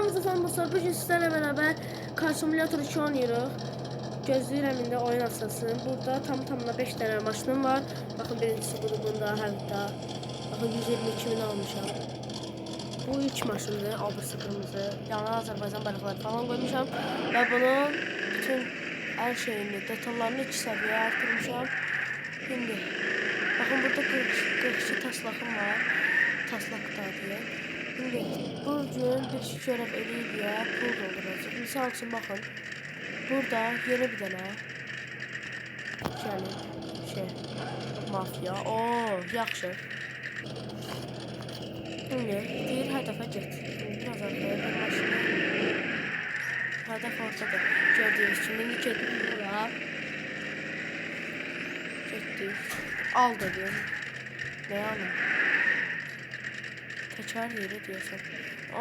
Hamınıza salam dostlar. Bugün sizlerle beraber Car Simulator 2 oynuyoruz. Gözləyirəm indi oyun açılsın. Burada tamına 5 tane maşınım var. Bakın birincisi budur, bunda hətta. Bakın 122 bin almışam. Bu ilk maşındır, abısı kırmızı. Yanına Azərbaycan bayrakları falan koymuşam. Ve bunun bütün her şeyini, detallarını 2 səviyyəyə artırmışam. Şimdi bakın burada 42 taslakım var. Taslak da diye. Şimdi bugün bir görev eləyib ya, pul dolduracaq. Misal üçün baxın. Burada yeni bir dənə mafya. Oo, yaxşı. Şimdi deyir hədafa get. Şimdi biraz arkaya bir maşını. Hədaf ortada. Gördüyünüz kimi indi getdik bura. Getdik. Al dedi. Ne alım? Tekrar yeri deyəsən.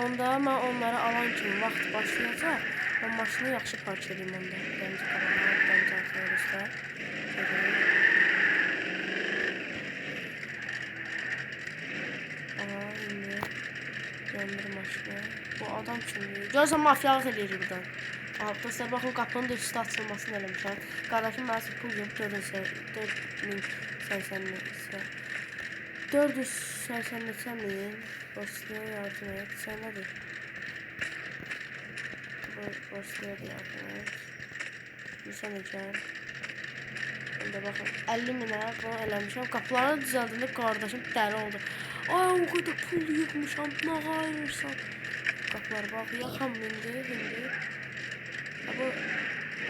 Onda mən onları alan kimi vaxt başlayacaq. Ben maşını yaxşı parçalayayım onda. Bence kalanlar, bence arkadaşlar. Aha, indi. Yandır maşını. Bu adam kimdir? Görürsən mafyalıq eləyir buradan. Aha, dostlar baxın, qapının da üstü açılmasını eləmişəm. Qardaşım mənə pul yiyib 4080 isə. 480 min. Dostluğa yardım et. Sen nedir? Dostluğa yardım et. Sen necəm? Şimdi bakın 50 minə bunu eləmişəm. Qapıları düzəldində qardaşım dəli oldu. Ay, o qədər pul yığmışam. Nə ayırırsan? Qapılar bax, yaxam indi. Bu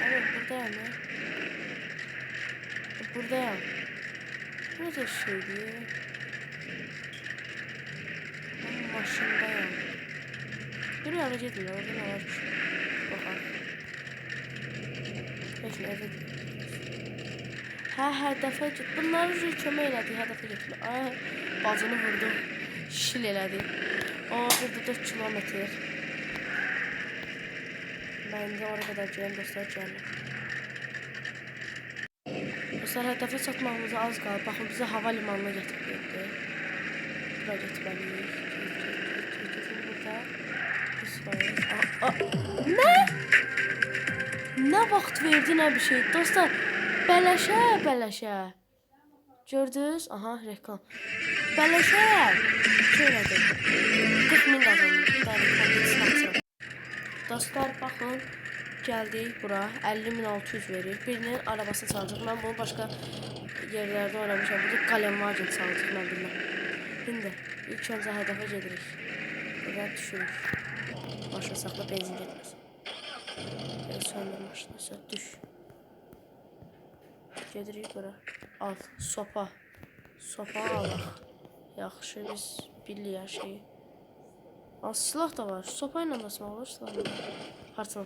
evet, buradayım ya. Buradayım. Bu da şeydir. Maşındayım. Bir ara gitmiyor, orada ne var ki? Bakalım. Peki, eve gidiyoruz. Hədafa git. Bunları kömək elədik, hədafa getmə. Ay, bacını vurdu. Şil elədi. Burada 4 kilometr. Bence oraya kadar gələm, dostlar, gələm. Dostlar, hədafa çatmağımıza az qalıb. Baxın, bizi hava limanına gətirdi. Bura getməliyik. Ne? Ne vaxt verdi, ne bir şey. Dostlar, bələşə. Gördünüz? Aha, reklam. Bələşə. Şöylədir. 40 min qazandım. Dostlar, baxın. Gəldik bura. 50.600 verir. Birinin arabasını çalacaq. Mən bunu başqa yerlərdə oynamışam. Burada Qalemvagin çalacaq, mən bilməm. Şimdi ilk öncə hədəfə gedirik. Buradan düşürük. Maşını saxla, benzin getməsin. Söndür maşını, düş. Gedirik bura. Al, sopa. Sopa alaq. Yaxşı, biz bilirik hər şeyi. Al, silah da var. Sopa ilə nasıl olur? Parçala.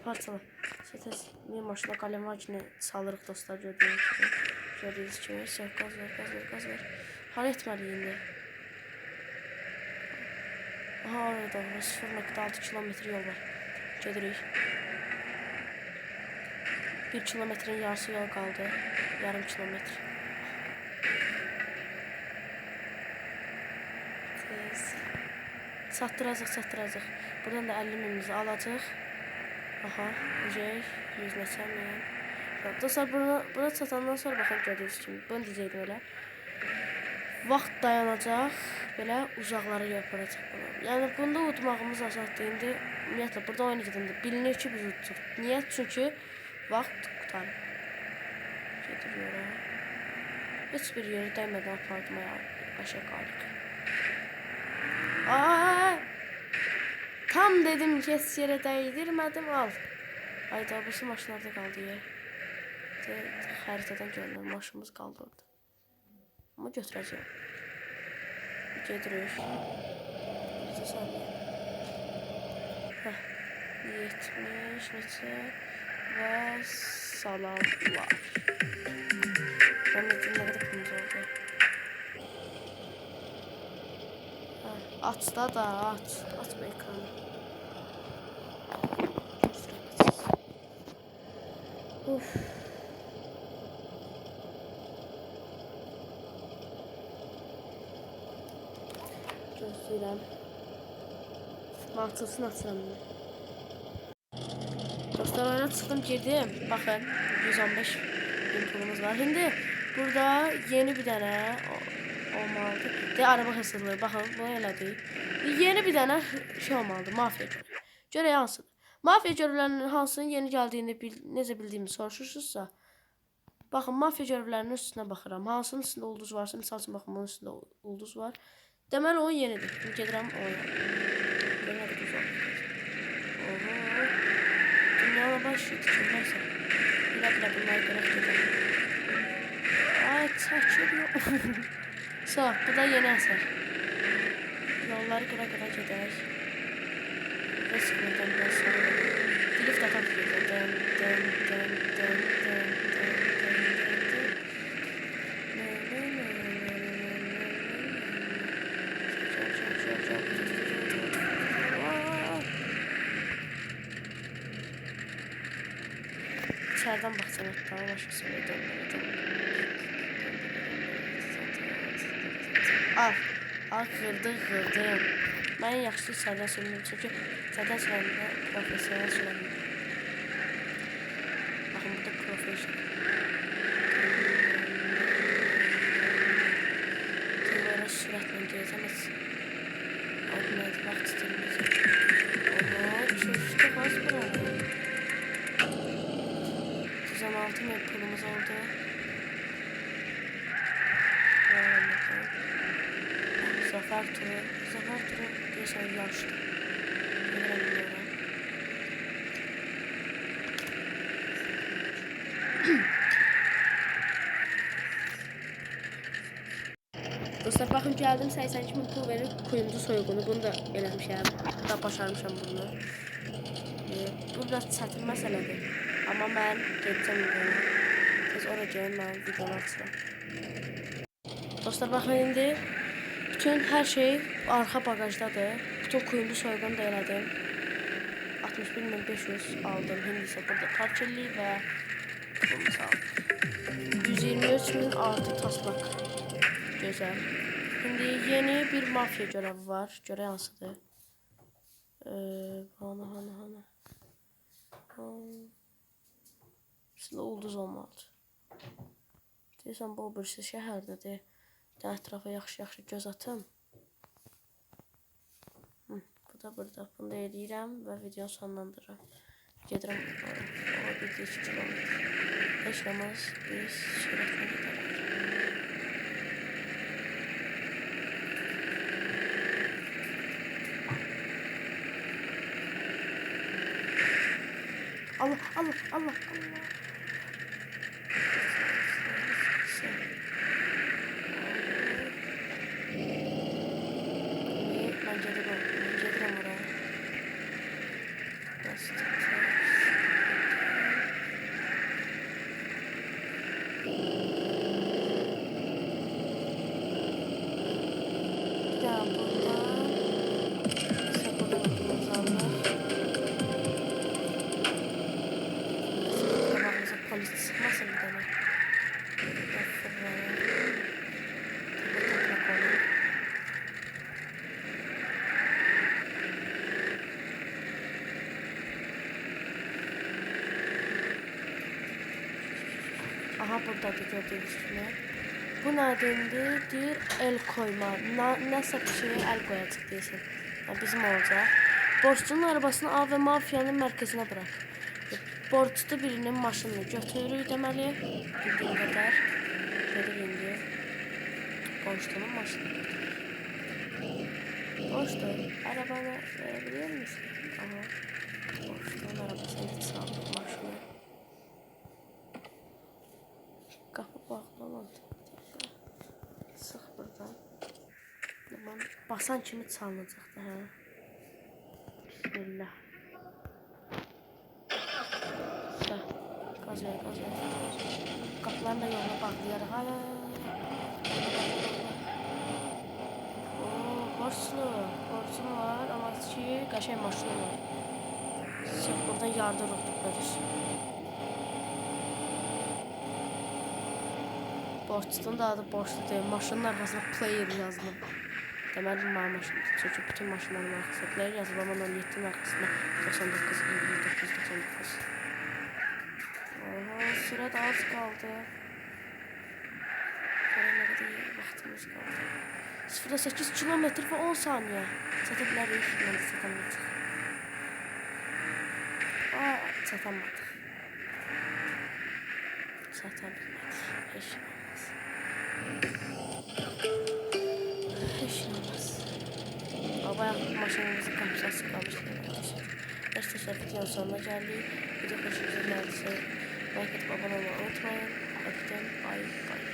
Səs, bir maşına Qalemvagini salırıq, dostlar, gördüyünüz kimi. Gördüyünüz kimi. Gaz ver. Hal etməliyik indi. Aha, orada 0.6 kilometre yol var. Gedirik. 1 kilometrenin yarısı yol kaldı. Yarım kilometre. Tez. Çatdıracaq. Buradan da 50 minimizi alacaq. Aha, ücək. 100 neçəmiyəm. Dostlar, buna çatandan sonra baxın, gördüyünüz kimi. Bunu diyəcəkdim elə. Vaxt dayanacaq. Belə uzaqlara yaparacaq bunu. Yəni bunda udmağımız asandır. İndi ümumiyyətlə burada oynayacağıq. Bilinir ki, biz udduq. Niyə? Çünki vaxt qutarır. Gedir yora. Heç bir yeri dəymədən apardım ya. Başa qalıq. Tam dedim ki, heç yerə dəydirmədim, al. Ayda, bu maşınlarda qaldı yer. Xəritədən görünür, maşınımız qaldı orada. Amma götürəcəyim. Gedirik. Bizə saniyə. 70 neçə və salamlar. Ben ne kadar pulumuz oldu. Aç da aç bu ekranı. Uf. Gözləyirəm. Açılsın. Dostlar oyuna çıxdım girdim. Baxın 115 bin pulumuz var. Şimdi burada yeni bir dənə olmalıdır. Araba hırsızlığı. Baxın bunu elədik. Yeni bir dənə şey olmalıdır. Mafiya görevi. Görev hansıdır? Mafiya görevlərinin hansının yeni gəldiyini necə bildiyimi soruşursunuzsa. Baxın mafiya görevlərinin üstünə baxıram. Hansının üstündə ulduz varsa, misal üçün baxın bunun üstündə ulduz var. Deməli o yenidir. Şimdi gedirəm oyuna. Görmədik uzaq. Oho. Dünyama başlaydı ki, neyse. Bilə bunları görək gedəm. Ay, çəkiliyor. Sağ, bu da yeni əsər. Yolları qıra gedək. Və sıkılırdan biraz sonra. Drift atam gedir. Dön. İçeriden baksana. Tamam başlasın. Al kırdım. Ben yaxşı içeriden sürmüyorum. Çünkü içeriden sürmüyorum. Profesyonel sürmüyorum. Bakın burada profesyonel. Tümara süratle gezemez. Adına vaxt istedim. Oha çok az burada. 116 bin pulumuz oldu. Zafer turu geçen yarıştı. Dostlar bakın geldim 82 bin pul verip kuyumcu soygunu bunu da eləmişəm. Da başarmışam bunu. Bu biraz çətin məsələdir. Amma mən gedəcəm videonu. Tez oraya gəlin mən videonu açıram. Dostlar bakın indi bütün her şey arka bagajdadır. Bütün kuyumcu soygunu da elədim. 61.500 aldım. Hindi ise burada parçalı ve bunu aldım. 123.000 artı taslak. Güzel. Şimdi yeni bir mafya görevi var. Görev yansıdı. Hana. Sizlə ulduz olmalıdır. Deyirsən bu birisi şəhərdədir. Ətrafa yaxşı göz atım. Bu da burada. Bunu da eləyirəm və videonu sonlandırıram. Gedirəm. O 1-2 kilometr. Heç olmaz. Biz sürətlə gedərik. Allah. Ben gelirim oraya. Bir daha burada. Polis sıkmasın bir tane. Aha buradadır gördüğünüz gibi. Bu nedendir? Deyir el koyma. Nəsə bir şeye el koyacaq deyirsən. Yani bizim olacaq. Borçlunun arabasını al ve mafiyanın mərkəzinə bırak. Borçlu birinin maşınını götürür deməli. Bildiğin kadar. Gelir indi. Borçlunun maşını götürür. Borçlu. Arabanı verebilir misin? Aha. Borçlunun arabasını hiç sağlık maşını. Kapı bağlamadı. Sıx buradan. Basan kimi çalınacaqdı hə. Bismillah. Gaz ver. Kapıların da yoluna bağlayarıq. Borçlu var ama ki qəşəng maşını var. Sırf buradan yardırıq tutarız. Borçlunun da adı borçlu deyil. Maşının arxasına player yazılıb. Deməli mənim maşınımdır. Çünki bütün maşınların arxasına player yazılıb. Ama 17'nin arxasına 99, 29, 99. Aha, süre daha az kaldı. Göremedi değil, vaxtımız kaldı. 0,8 kilometre ve 10 saniye. Çata bilərik, mən də çatamayacaq. Aa, çatamadıq. Çata bilmədik, heç nə olmaz. Heç nə olmaz. Bayaq maşınımızın kapsası qalmışdı arkadaşlar. Arkadaşlar videonun sonuna gəldik. Video xoşunuza gəldisə like edib abunə olmayı unutmayın. Hadi bay bay.